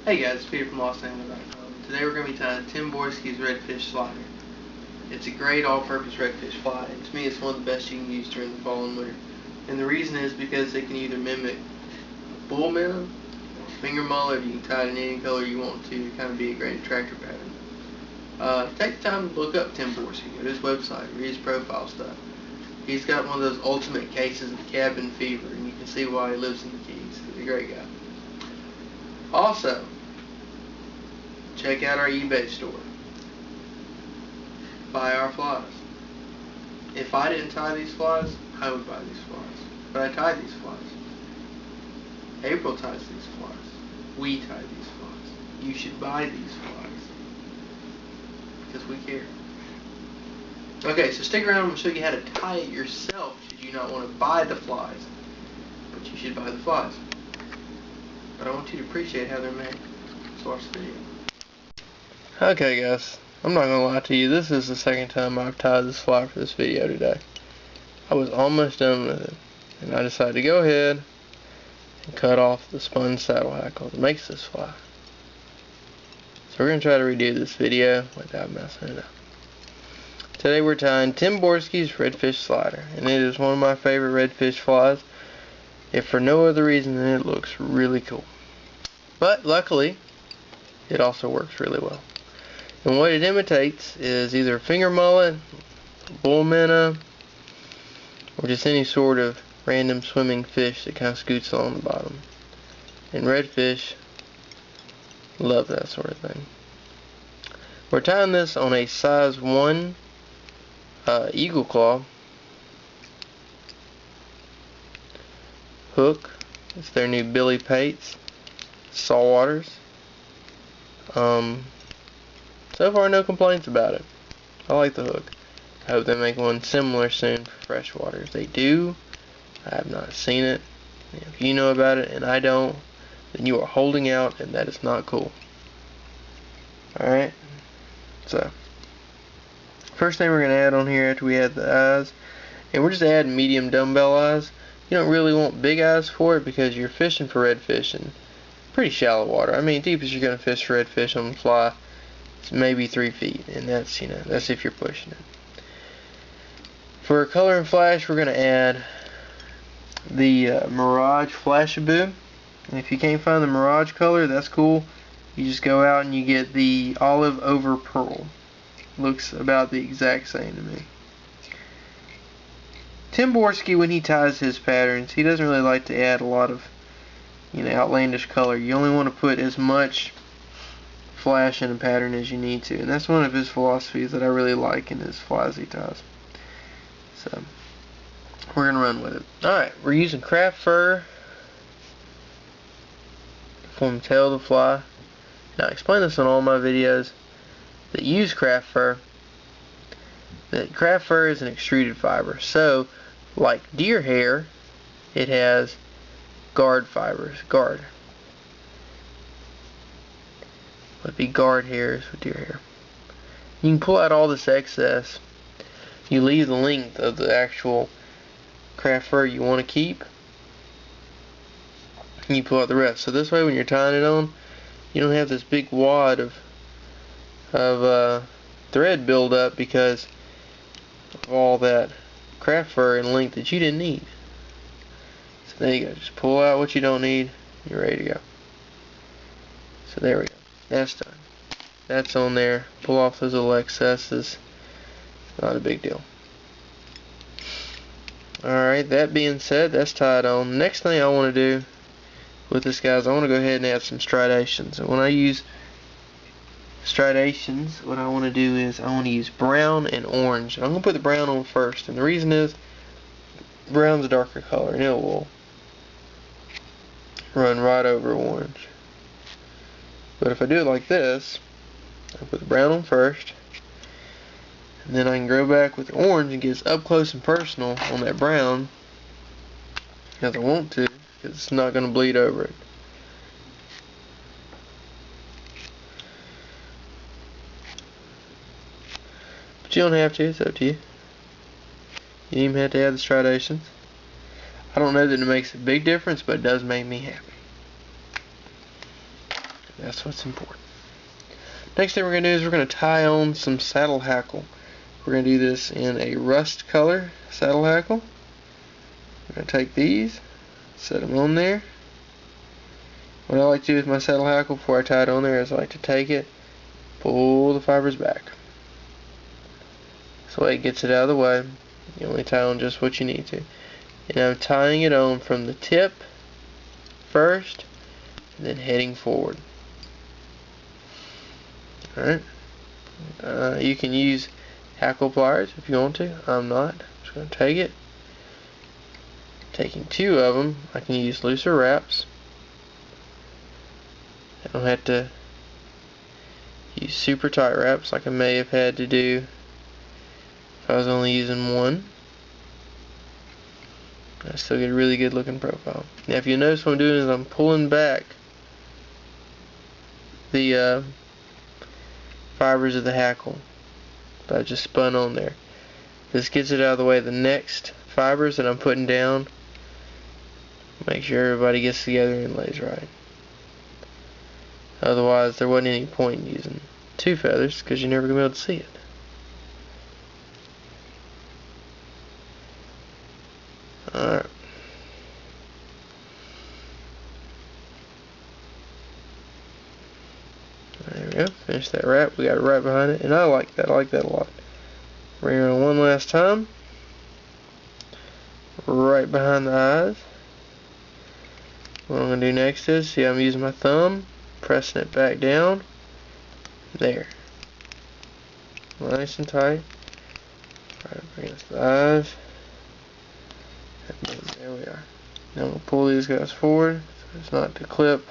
Hey guys, it's Peter from LostAnimal.com. Today we're going to be tying Tim Borski's Redfish slider. It's a great all-purpose redfish fly, and to me it's one of the best you can use during the fall and winter. And the reason is because they can either mimic a bull minnow, finger mullet, or you can tie it in any color you want to kind of be a great attractor pattern. Take the time to look up Tim Borski, go to his website, read his profile stuff. He's got one of those ultimate cases of cabin fever, and you can see why he lives in the Keys. He's a great guy. Also, check out our eBay store. Buy our flies. If I didn't tie these flies, I would buy these flies. But I tie these flies. April ties these flies. We tie these flies. You should buy these flies. Because we care. Okay, so stick around and we'll show you how to tie it yourself should you not want to buy the flies. But you should buy the flies. But I want you to appreciate how they're made. So watch the video. Okay guys, I'm not going to lie to you, this is the second time I've tied this fly for this video today. I was almost done with it, and I decided to go ahead and cut off the spun saddle hackle that makes this fly. So we're going to try to redo this video without messing it up. Today we're tying Tim Borski's Redfish slider, and it is one of my favorite redfish flies, if for no other reason than it looks really cool. But luckily, it also works really well. And what it imitates is either a finger mullet, bull minnow, or just any sort of random swimming fish that kind of scoots along the bottom. And redfish love that sort of thing. We're tying this on a size 1 eagle claw hook. It's their new Billy Pates saltwaters. So far, no complaints about it. I like the hook. I hope they make one similar soon for freshwaters. They do. I have not seen it. If you know about it and I don't, then you are holding out, and that is not cool. Alright, so first thing we're going to add on here after we add the eyes, and we're just adding medium dumbbell eyes. You don't really want big eyes for it because you're fishing for redfish in pretty shallow water. I mean, deepest you're going to fish for redfish on the fly is maybe 3 feet, and that's, you know, that's if you're pushing it. For color and flash, we're going to add the Mirage Flashabou. And if you can't find the Mirage color, that's cool. You just go out and you get the olive over pearl. Looks about the exact same to me. Tim Borski, when he ties his patterns, he doesn't really like to add a lot of, you know, outlandish color. You only want to put as much flash in a pattern as you need to, and that's one of his philosophies that I really like in his flies he ties. So we're gonna run with it. Alright, we're using craft fur to form the tail of the fly. Now I explain this in all my videos that use craft fur, that craft fur is an extruded fiber. So like deer hair, it has guard fibers. Guard would be guard hairs with deer hair. You can pull out all this excess. You leave the length of the actual craft fur you want to keep, and you pull out the rest. So this way, when you're tying it on, you don't have this big wad of thread build up because of all that craft fur and length that you didn't need. So there you go. Just pull out what you don't need. You're ready to go. So there we go. That's done. That's on there. Pull off those little excesses. Not a big deal. Alright, that being said, that's tied on. Next thing I want to do with this, guys, I want to go ahead and add some striations. And when I use striations, what I want to do is I want to use brown and orange. And I'm going to put the brown on first. And the reason is brown's a darker color and it will run right over orange. But if I do it like this, I put the brown on first, and then I can go back with the orange and get up close and personal on that brown as I want to, because it's not going to bleed over it. But you don't have to, it's up to you. You don't even have to add the striations. I don't know that it makes a big difference, but it does make me happy. That's what's important. Next thing we're going to do is we're going to tie on some saddle hackle. We're going to do this in a rust color saddle hackle. We're going to take these, set them on there. What I like to do with my saddle hackle before I tie it on there is I like to take it, pull the fibers back. This way it gets it out of the way. You only tie on just what you need to. And I'm tying it on from the tip first, and then heading forward. Alright. You can use hackle pliers if you want to. I'm not. I'm just going to take it. Taking two of them, I can use looser wraps. I don't have to use super tight wraps like I may have had to do if I was only using one. I still get a really good looking profile. Now if you notice what I'm doing is I'm pulling back the fibers of the hackle that I just spun on there. This gets it out of the way. The next fibers that I'm putting down, make sure everybody gets together and lays right. Otherwise there wasn't any point in using two feathers because you're never going to be able to see it. Alright. There we go. Finish that wrap. We got it right behind it. And I like that. I like that a lot. Bring it on one last time. Right behind the eyes. What I'm going to do next is, see, I'm using my thumb, pressing it back down. There. Nice and tight. Right up against the eyes. And then there we are. Now I'm going to pull these guys forward so it's not to clip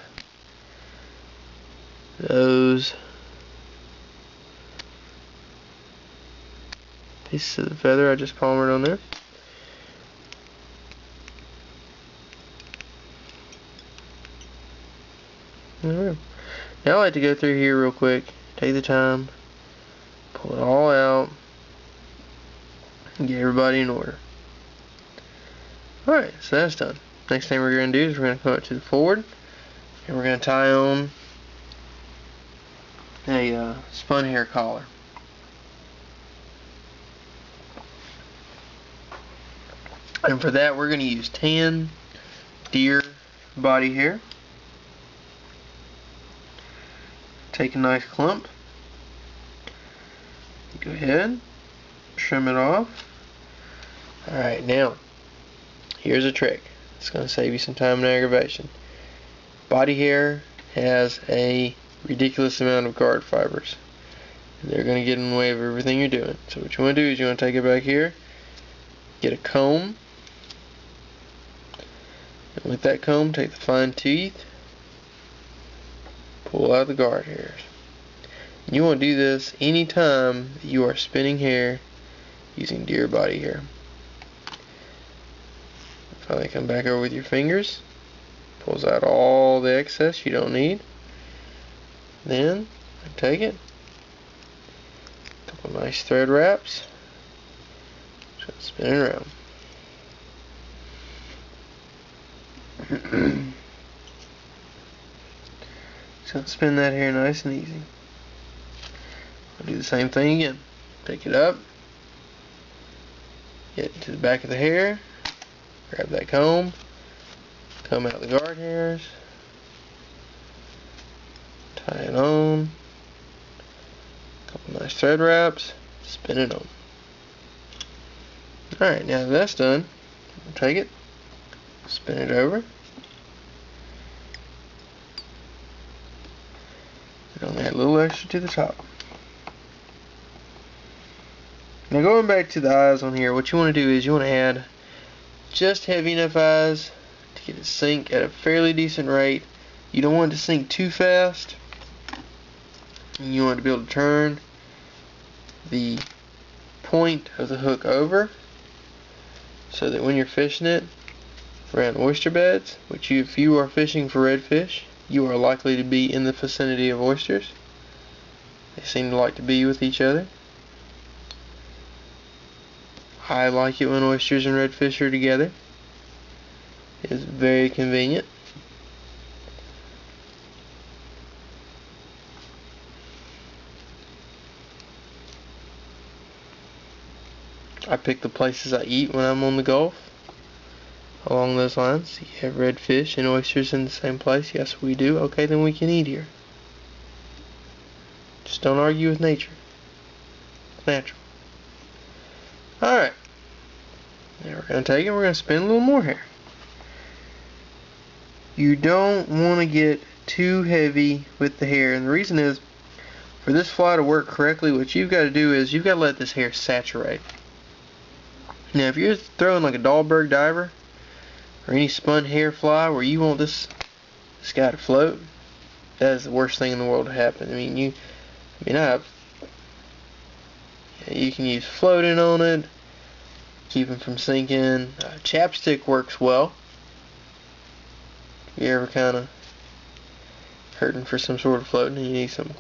those pieces of the feather I just palmered on there. There we go. Now I like to go through here real quick, take the time, pull it all out, and get everybody in order. Alright, so that's done. Next thing we're going to do is we're going to come up to the forward, and we're going to tie on a spun hair collar. And for that we're going to use tan deer body hair. Take a nice clump, go ahead, trim it off. Alright, now here's a trick. It's going to save you some time and aggravation. Body hair has a ridiculous amount of guard fibers. And they're going to get in the way of everything you're doing. So what you want to do is you want to take it back here, get a comb, and with that comb take the fine teeth, pull out the guard hairs. And you want to do this anytime that you are spinning hair using deer body hair. Finally come back over with your fingers, pulls out all the excess you don't need. Then take it, a couple of nice thread wraps, just spin it around. So spin that hair nice and easy. I'll do the same thing again. Pick it up, get to the back of the hair, grab that comb, comb out the guard hairs, tie it on, a couple nice thread wraps, spin it on. Alright, now that that's done, we'll take it, spin it over. And only add a little extra to the top. Now going back to the eyes on here, what you want to do is you want to add just heavy enough eyes to get it sink at a fairly decent rate. You don't want it to sink too fast. And you want to be able to turn the point of the hook over so that when you're fishing it around oyster beds, which if you are fishing for redfish, you are likely to be in the vicinity of oysters. They seem to like to be with each other. I like it when oysters and redfish are together. It's very convenient. I pick the places I eat when I'm on the Gulf. Along those lines, you have redfish and oysters in the same place. Yes, we do. Okay, then we can eat here. Just don't argue with nature. It's natural. Alright. Now we're going to take it, we're going to spin a little more here. You don't want to get too heavy with the hair, and the reason is, for this fly to work correctly, what you've got to do is, you've got to let this hair saturate. Now if you're throwing like a Dahlberg diver, or any spun hair fly where you want this guy to float, that is the worst thing in the world to happen. I mean, you can use floating on it, keep them from sinking. Chapstick works well. If you're ever kind of hurting for some sort of floating and you need some.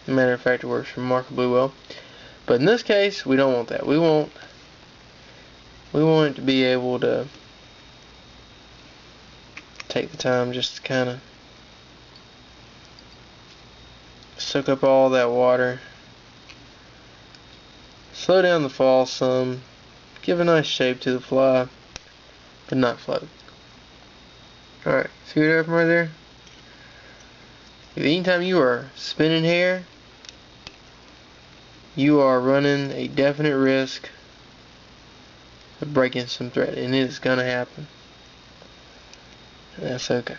Matter of fact, it works remarkably well. But in this case, we don't want that. We want it to be able to take the time just to kind of soak up all that water, slow down the fall some, give a nice shape to the fly, but not float. Alright, see what happened right there? Anytime you are spinning hair, you are running a definite risk of breaking some thread, and it is going to happen. And that's okay.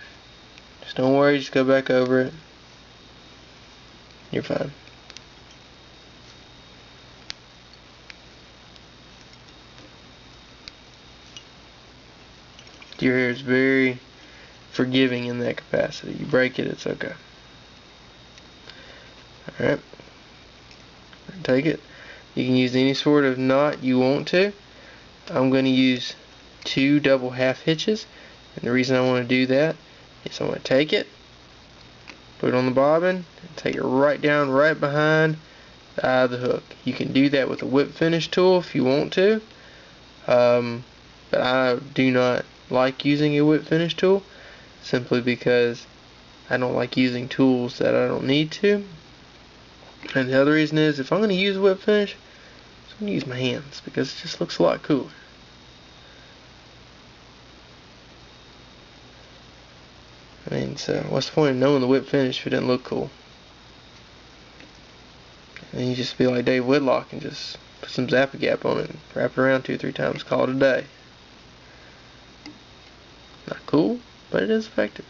Just don't worry, just go back over it. You're fine. Your hair is very forgiving in that capacity. You break it, it's okay. Alright. Take it. You can use any sort of knot you want to. I'm going to use 2 double half hitches. And the reason I want to do that is I want to take it, put it on the bobbin, and take it right down right behind the eye of the hook. You can do that with a whip finish tool if you want to, but I do not like using a whip finish tool simply because I don't like using tools that I don't need to. And the other reason is, if I'm going to use a whip finish, I'm going to use my hands because it just looks a lot cooler. I mean, so what's the point of knowing the whip finish if it didn't look cool? And you just be like Dave Whitlock and just put some Zap-A-Gap on it and wrap it around 2 or 3 times, call it a day. Not cool, but it is effective.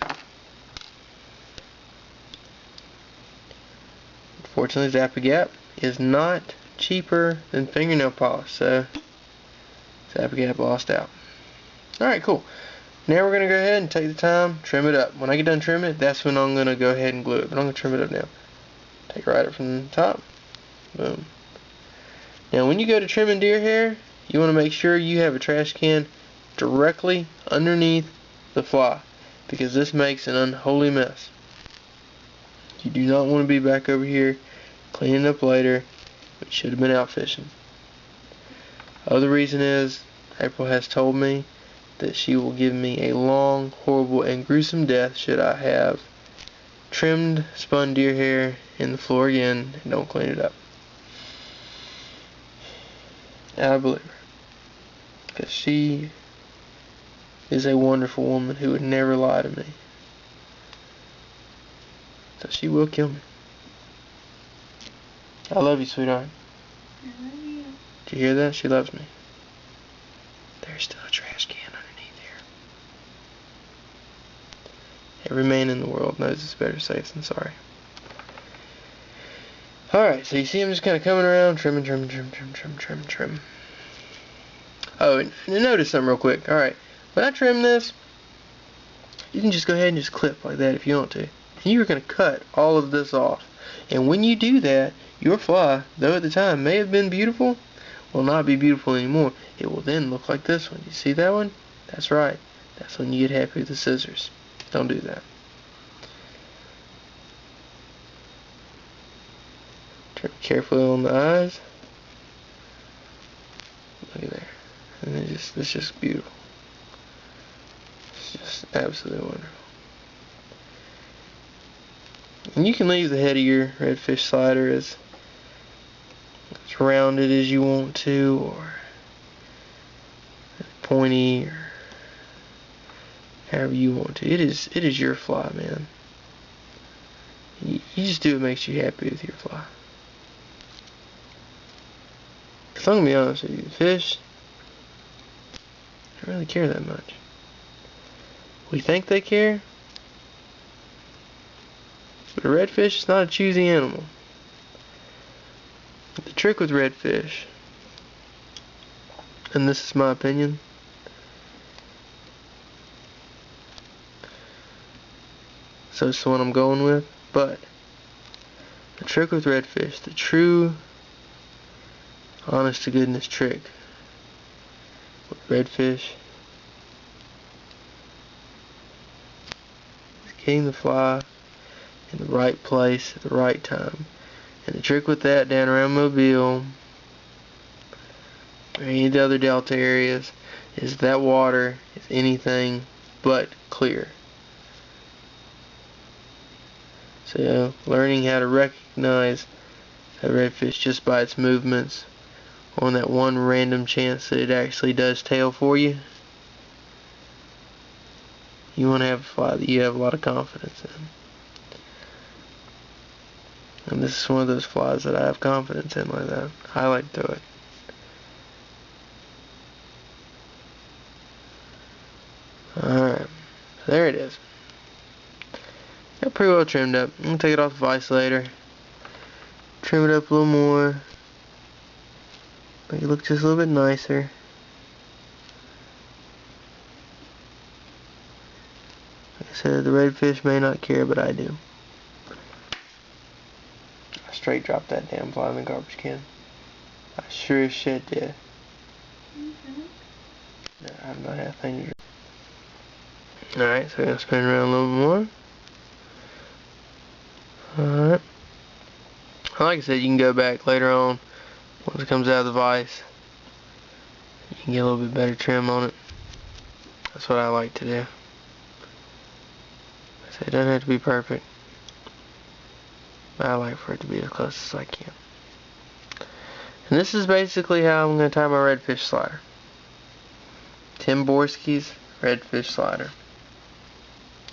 Unfortunately, Zap-A-Gap is not cheaper than fingernail polish, so Zap-A-Gap lost out. Alright, cool. Now we're going to go ahead and take the time, trim it up. When I get done trimming it, that's when I'm going to go ahead and glue it. But I'm going to trim it up now. Take it right up from the top. Boom. Now when you go to trimming deer hair, you want to make sure you have a trash can directly underneath the fly, because this makes an unholy mess. You do not want to be back over here cleaning up later, which should have been out fishing. Other reason is, April has told me that she will give me a long, horrible, and gruesome death should I have trimmed spun deer hair in the floor again and don't clean it up. And I believe her, because she is a wonderful woman who would never lie to me. So she will kill me. I love you, sweetheart. I love you. Did you hear that? She loves me. There's still a trash can underneath here. Every man in the world knows it's better safe than sorry. Alright, so you see I'm just kind of coming around, trimming. Oh, and notice something real quick. Alright, when I trim this, you can just go ahead and just clip like that if you want to. And you're going to cut all of this off. And when you do that, your fly, though at the time may have been beautiful, will not be beautiful anymore. It will then look like this one. You see that one? That's right. That's when you get happy with the scissors. Don't do that. Trim carefully on the eyes. Look at there. And it's just beautiful. It's just absolutely wonderful. And you can leave the head of your redfish slider as rounded as you want to, or pointy, or however you want to. It is your fly, man. You just do what makes you happy with your fly. Cause I'm gonna be honest with you, fish don't really care that much. We think they care, but a redfish is not a choosy animal. The trick with redfish, and this is my opinion, so it's the one I'm going with, but the trick with redfish, the true honest to goodness trick with redfish, is getting the fly in the right place at the right time. And the trick with that down around Mobile or any of the other delta areas is that water is anything but clear. So learning how to recognize a redfish just by its movements, on that one random chance that it actually does tail for you, you want to have a fly that you have a lot of confidence in. And this is one of those flies that I have confidence in like that. I like to throw it. Alright, so there it is. Got pretty well trimmed up. I'm going to take it off the vise later. Trim it up a little more. Make it look just a little bit nicer. Like I said, the redfish may not care, but I do. I straight dropped that damn fly in the garbage can. I sure as shit did. No, I have not had a thing to drink. Alright, so I'm going to spin around a little more. Alright. Like I said, you can go back later on once it comes out of the vise. You can get a little bit better trim on it. That's what I like to do. So it doesn't have to be perfect, but I like for it to be as close as I can. And this is basically how I'm going to tie my redfish slider. Tim Borski's redfish slider.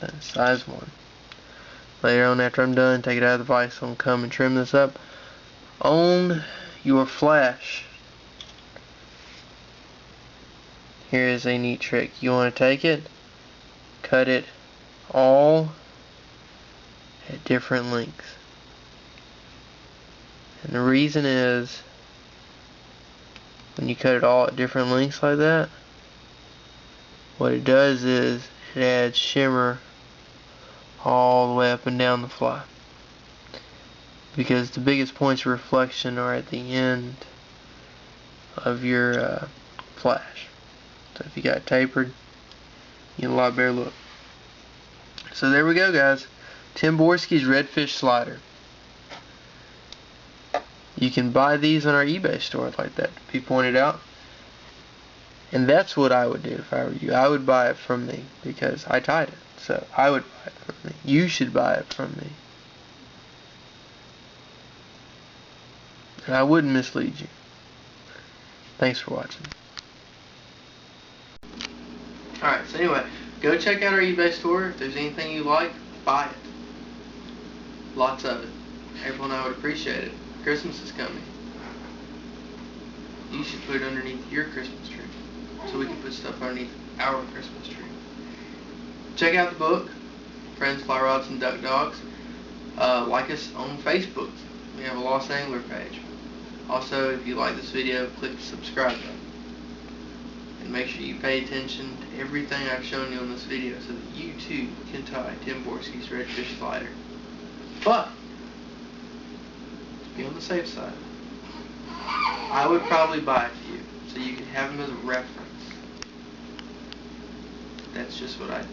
That's size 1. Later on, after I'm done, take it out of the vise. I'm going to come and trim this up on your flash. Here is a neat trick. You want to take it, cut it all at different lengths. And the reason is, when you cut it all at different lengths like that, what it does is it adds shimmer all the way up and down the fly. Because the biggest points of reflection are at the end of your flash. So if you got it tapered, you get a lot better look. So there we go, guys. Tim Borski's redfish slider. You can buy these on our eBay store like that, to be pointed out. And that's what I would do if I were you. I would buy it from me because I tied it. So I would buy it from me. You should buy it from me. And I wouldn't mislead you. Thanks for watching. Alright, so anyway, go check out our eBay store. If there's anything you like, buy it. Lots of it. Everyone I would appreciate it. Christmas is coming. You should put it underneath your Christmas tree, so we can put stuff underneath our Christmas tree. Check out the book, Friends, Fly Rods, and Duck Dogs. Like us on Facebook. We have a Lost Angler page. Also, if you like this video, click the subscribe button. And make sure you pay attention to everything I've shown you on this video so that you too can tie Tim Borski's redfish slider. But, to be on the safe side, I would probably buy a few so you can have them as a reference. That's just what I do.